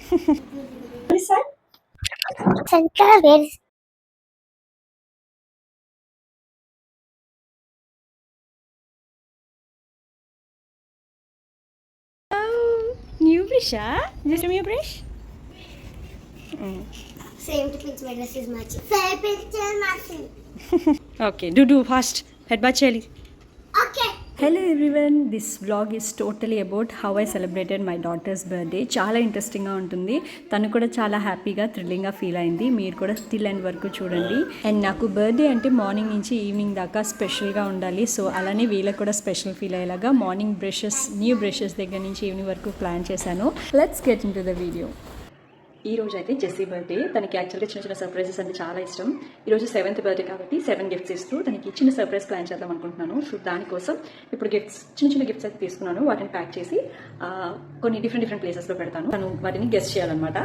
This side. Center, where is New brush, Just a new brush? same to pinch my dress is matching. Same picture matching. Okay, do fast. Head bath cheyali. Okay. Hello everyone, this vlog is totally about how I celebrated my daughters birthday. చాలా ఇంట్రెస్టింగ్గా ఉంటుంది. తను కూడా చాలా హ్యాపీగా థ్రిల్లింగ్గా feel అయింది. మీరు కూడా స్టిల్ అండ్ వరకు చూడండి. అండ్ నాకు బర్త్డే అంటే మార్నింగ్ నుంచి ఈవినింగ్ దాకా స్పెషల్గా ఉండాలి. సో అలానే వీళ్ళకి కూడా స్పెషల్ ఫీల్ అయ్యేలాగా మార్నింగ్ న్యూ బ్రషెస్ దగ్గర నుంచి ఈవినింగ్ వరకు ప్లాన్ చేశాను. Let's get in to the video. ఈ రోజు అయితే జెస్సీ బర్త్డే. తనకి యాక్చువల్గా చిన్న చిన్న సర్ప్రైజెస్ అంటే చాలా ఇష్టం. ఈరోజు 7th బర్త్డే కాబట్టి 7 గిఫ్ట్స్ ఇస్తూ తనకి చిన్న సర్ప్రైజ్ ప్లాన్ చేద్దాం అనుకుంటున్నాను. సో దానికోసం ఇప్పుడు చిన్న చిన్న గిఫ్ట్స్ అయితే తీసుకున్నాను. వాటిని ప్యాక్ చేసి కొన్ని డిఫరెంట్ ప్లేసెస్లో పెడతాను. తను వాటిని గెస్ట్ చేయాలన్నమాట.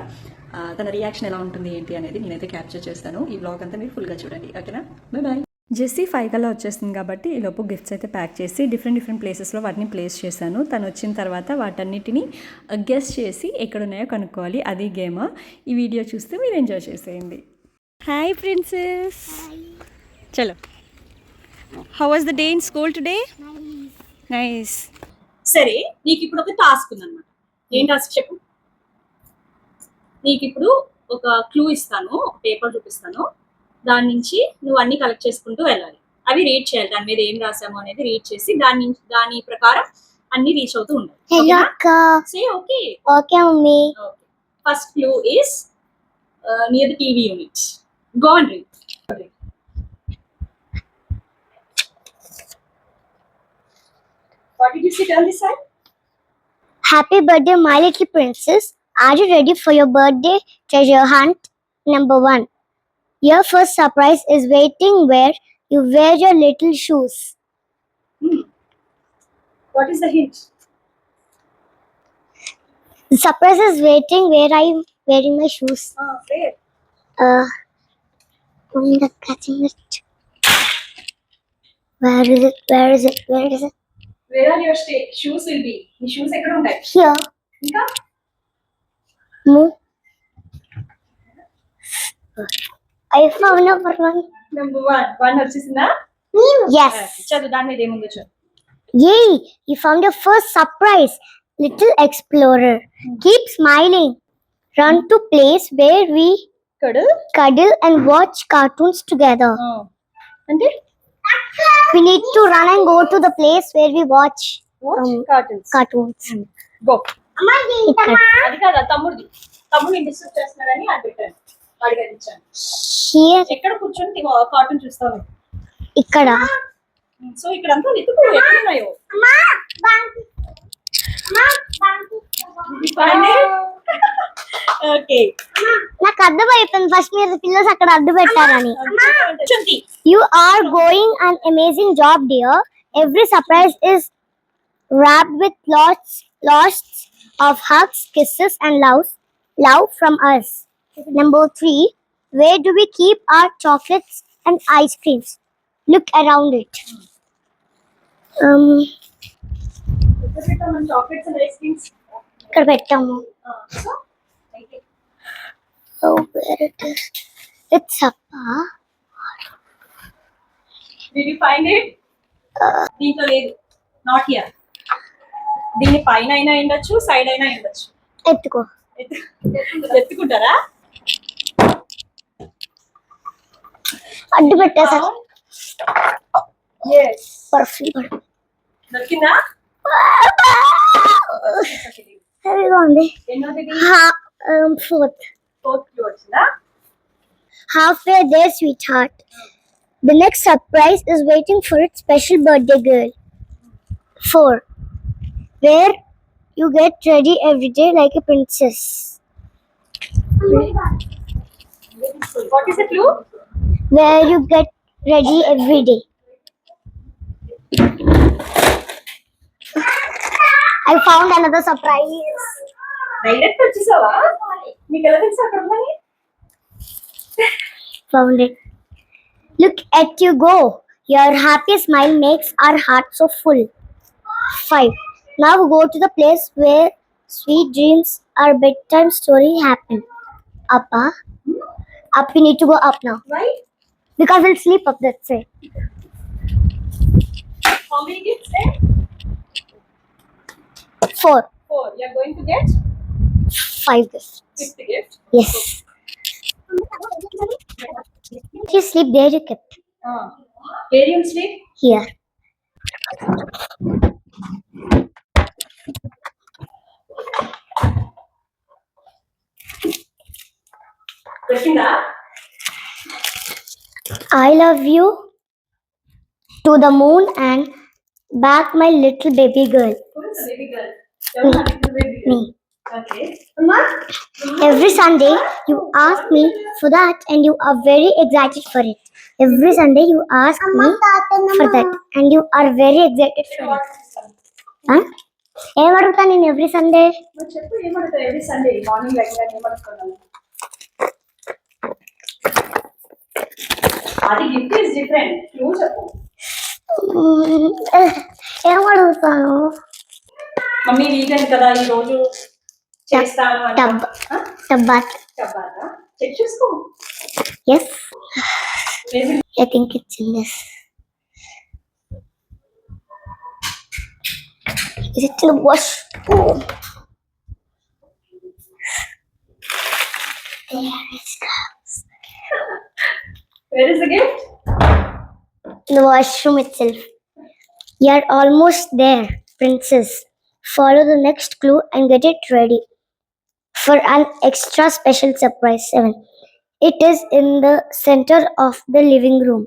తన రియాక్షన్ ఎలా ఉంటుంది ఏంటి అనేది నేనైతే క్యాప్చర్ చేస్తాను. ఈ వ్లాగ్ అంతా మీరు ఫుల్గా చూడండి, ఓకేనా? బాయ్. జెస్సీ 5 కల్లా వచ్చేస్తుంది కాబట్టి ఈలోపు గిఫ్ట్స్ అయితే ప్యాక్ చేసి డిఫరెంట్ ప్లేసెస్లో వాటిని ప్లేస్ చేశాను. తను వచ్చిన తర్వాత వాటన్నిటిని గెస్ట్ చేసి ఎక్కడున్నాయో కనుక్కోవాలి. అది గేమ్. ఈ వీడియో చూస్తే మీరు ఎంజాయ్ చేసేయండి. హాయ్ ప్రిన్సెస్, చలో. How was the day in school today? Nice. సరే, నీకు ఇప్పుడు ఒక టాస్క్ ఉందన్నమాట. ఏం టాస్క్ చెప్పు. నీకు ఇప్పుడు ఒక క్లూ ఇస్తాను, ఒక పేపర్ చూపిస్తాను. దాని నుంచి నువ్వు అన్ని కలెక్ట్ చేసుకుంటూ వెళ్ళాలి. అవి రీడ్ చేయాలి. దాని మీద ఏం రాసాము అనేది రీడ్ చేసి దాని ప్రకారం అన్ని రీచ్ అవుతూ ఉండాలి. Okay okay mummy. First clue is near the TV unit. Go and read. What did you see on this side? Happy birthday, my little princess. Are you ready for your birthday treasure hunt? Number 1. Your first surprise is waiting where you wear your little shoes. What is the hint? The surprise is waiting where I'm wearing my shoes. Where? I'm not catching it. Where is it? Where is it? Where is it? Where are your shoes will be? The shoes ekkada untayi? Here. Inka? Move. I found number 1. Number 1. 1 వచ్చేసిందా? Yes. చదువు, దాని మీద ఏముందో చదువు. Yay! You found your first surprise, little explorer. Keep smiling. Run to place where we cuddle and watch cartoons together. అంటే we need to run and go to the place where we watch cartoons. Go. అది కాదా తమ్ముడిది. తమ్ముడిని disturb చేస్తున్నాడని అది పెట్టాను. వాడికి అది ఇచ్చాను. Here. ఎక్కడ కూర్చొని కార్టూన్ చూస్తావు? ఇక్కడ. సో ఇక్కడ అంతా వెతుకు, ఎక్కడ ఉన్నాయో. ఓకే, నాకు అర్థమైపోయింది ఫస్ట్ మీరు పిల్లలు అక్కడ అడ్డు పెట్టారని. You are going an amazing job, dear. Every surprise is wrapped with lots of hugs, kisses and love from us. Number 3. Where do we keep our chocolates and ice creams? Look around it. Chocolates and ice creams ఇక్కడ పెట్టాము. Oh, where it is? It's up. Did you find it? దీంట్లో లేదు. Not here. దీని పైన అయినా ఉండొచ్చు, side అయినా ఉండొచ్చు. ఎత్తుకో. ఎత్తుకుంటారా? అడ్డు పెట్టేసా. yes. పర్ఫెక్ట్. దొరికిందా? హెవీగా ఉంది. ఎన్నోది? Fourth క్లూ వచ్చిందా? Halfway there, sweetheart. The next surprise is waiting for its special birthday girl. 4. Where you get ready every day like a princess. What is the clue? Where you get ready every day. I found another surprise. Direct వచ్చేసావా? నీకు ఎలా తెలుసు అక్కడ ఉందని? Found it. Look at you go. Your happy smile makes our heart so full. 5. Now go to the place where sweet dreams our bedtime story happened. Appa, up, we need to go up now. Why? Because we'll sleep up, that's it. How many gifts there? 4, 4. You are going to get 5 gifts. 5th gift. Yes. You sleep there, you kept. Where you sleep? Here. Krishinda? I love you to the moon and back, my little baby girl. Who is the baby girl? Tell me, little baby girl. Me. Okay. Every Sunday you ask me for that and you are very excited for it. Every Sunday you ask me for that and you are very excited for it. Huh? ఏం అడుగుతా నేను every Sunday? నువ్వు చెప్పు ఏమడుగుతావు every Sunday morning like ఏమడుగుతున్నావు? అది gift is different. నువ్వు చెప్పు. ఏం అడుగుతాను? మమ్మీ వీకెండ్ కదా ఈ రోజు చేస్తాను టబ్బాత్. చెప్పాలా? చెక్ చేసుకో. Yes. I think it's in this. Is it in the wash? Oh. There it goes. Where is the gift? In the washroom itself. You're almost there, princess. Follow the next clue and get it ready for an extra special surprise. 7. It is in the center of the living room.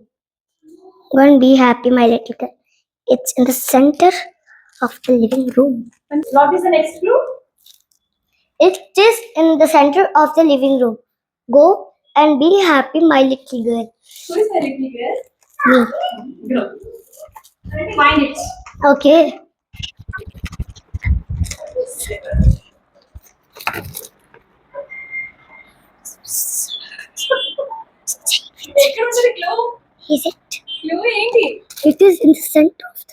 Go and be happy, my little girl. It's in the center of the living room. And what is the next clue? It is in the center of the living room. Go and be happy, my little girl. Who is the little girl? Me. Go. Find it. Okay. ఎక్కడ ఉంది clue? Is it? Clue ఏంటి? It is in the center of the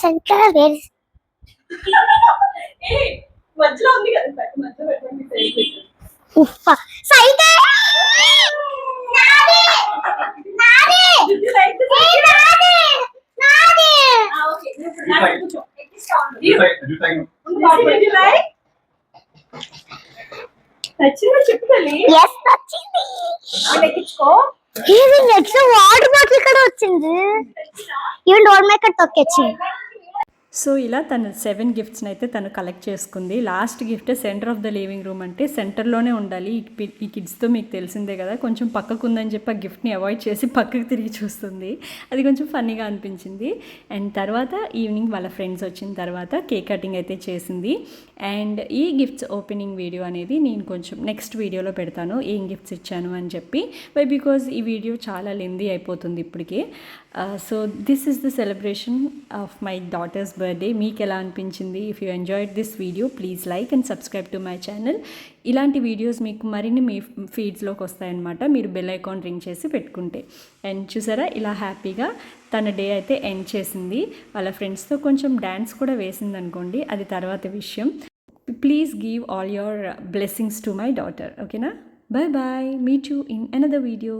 center. Where is? ఏ మధ్యలో ఉంది కదా మధ్యలో పెట్టండి సరిపోతుంది. Uffa. Side. Did you like this? Nadi. Okay. Now కూర్చో. Did you like? నచ్చిందా చెప్పు తల్లి. Yes, వచ్చింది. ఎక్కించుకో. ఇది నెక్స్ట్ వాటర్ బాటిల్ ఇక్కడ వచ్చింది. ఈవెన్ డోర్ మేకర్ తొక్కొచ్చింది. సో ఇలా తను 7 గిఫ్ట్స్ని అయితే తను కలెక్ట్ చేసుకుంది. Last gift centre of the living room అంటే సెంటర్లోనే ఉండాలి. ఈ కిడ్స్తో మీకు తెలిసిందే కదా, కొంచెం పక్కకు ఉందని చెప్పి ఆ గిఫ్ట్ని అవాయిడ్ చేసి పక్కకు తిరిగి చూస్తుంది. అది కొంచెం ఫన్నీగా అనిపించింది. అండ్ తర్వాత ఈవినింగ్ వాళ్ళ ఫ్రెండ్స్ వచ్చిన తర్వాత కేక్ కటింగ్ అయితే చేసింది. అండ్ ఈ గిఫ్ట్స్ ఓపెనింగ్ వీడియో అనేది నేను కొంచెం నెక్స్ట్ వీడియోలో పెడతాను, ఏం గిఫ్ట్స్ ఇచ్చాను అని చెప్పి. బికాజ్ ఈ వీడియో చాలా లెందీ అయిపోతుంది ఇప్పటికే. So this is the celebration of my daughters birthday. మీకు ఎలా అనిపించింది? If you enjoyed this video please like and subscribe to my channel. ఇలాంటి వీడియోస్ మీకు మరిన్ని మీ ఫీడ్స్లోకి వస్తాయన్నమాట, మీరు బెల్ ఐకాన్ రింగ్ చేసి పెట్టుకుంటే. అండ్ చూసారా ఇలా హ్యాపీగా తన డే అయితే ఎండ్ చేసింది. వాళ్ళ ఫ్రెండ్స్తో కొంచెం డ్యాన్స్ కూడా వేసింది అనుకోండి, అది తర్వాత విషయం. Please give all your blessings to my daughter. ఓకేనా? Bye bye. Meet you in another video.